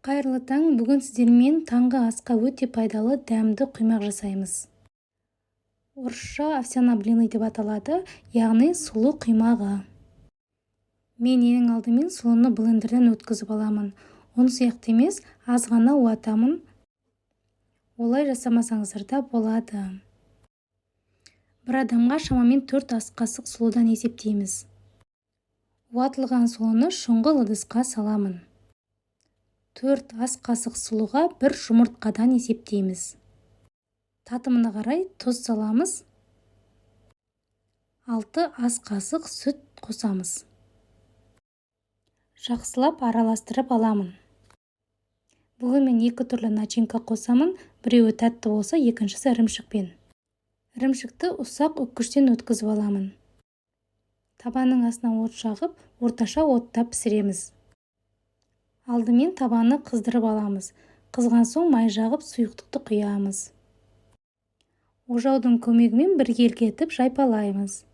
Қайырлы таң, бүгін сіздермен таңғы асқа өте пайдалы дәмді құймақ жасаймыз. Орысша овсяна блины деп аталады, яғни сұлы құймағы. Мен ең алдымен сұлыны блендерден өткізіп аламын. Оны сияқты емес, аз ғана уатамын. Олай жасамасаңыздар да болады. Бір адамға шамамен 4 ас қасық сұлыдан есептейміз. Уатылған сұлыны шұңғыл ыдысқа саламын. 4 ас қасық сұлыға 1 жұмыртқадан есептейміз. Татымына қарай тұз саламыз. 6 ас қасық сүт қосамыз. Жақсылап араластырып аламын. Бүгін мен 2 түрлі начинка қосамын. Біреуі тәтті болса, екіншісі ірімшікпен. Ірімшікті ұсақ үккіштен өткізіп аламын. Табанның астына от жағып, орташа отта пісіреміз. Алдымен табаны қыздырып аламыз. Қызған соң май жағып сұйықтықты құямыз. Ожаудың көмегімен біркелкі етіп жайпалаймыз.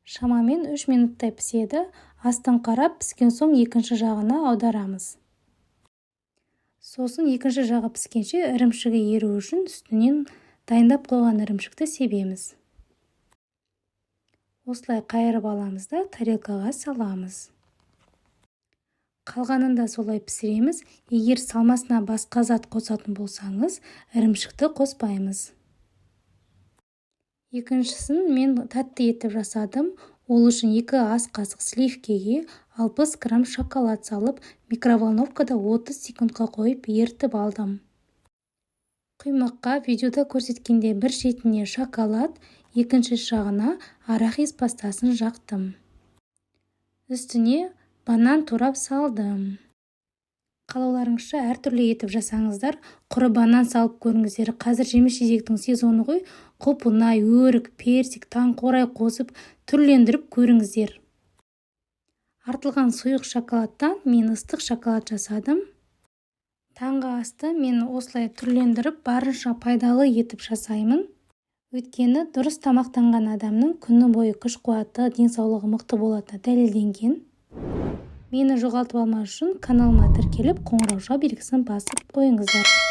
Шамамен 3 минуттай піседі. Астын қарап піскен соң екінші жағына аударамыз. Сосын екінші жағы піскенше ірімшігі еру үшін үстінен дайындап қойған ірімшікті себеміз. Осылай қайырып аламыз да тарелкаға саламыз. Қалғанын да солай пісіреміз. Егер салмасына басқа зат қосатын болсаңыз, ірімшікті қоспаймыз. Екіншісін мен тәтті етіп жасадым. Ол үшін 2 ас қасық сливкеге 60 грамм шоколад салып, микроволновкада 30 секундқа қойып ертіп алдым. Құймаққа видеода көрсеткенде бір шетіне шоколад, екінші жағына арахис пастасын жақтым. Үстіне банан турап салдым. Қалауларыңызша әртүрлі етіп жасаңыздар. Құры банан салып көріңіздер. Қазір жеміс-жидектің сезоны ғой. Құлпынай, өрік, персик, таңқурай қосып түрлендіріп көріңіздер. Артылған сұйық шоколадтан мен ыстық шоколад жасадым. Таңғы асты мен осылай түрлендіріп барынша пайдалы етіп жасаймын. Өйткені дұрыс тамақтанған адамның күні бойы күш-қуаты, денсаулығы мықты болатыны дәлелденген. Мені жоғалтып алмас үшін каналыма тіркеліп, қоңырау белгісін басып қойыңыздар.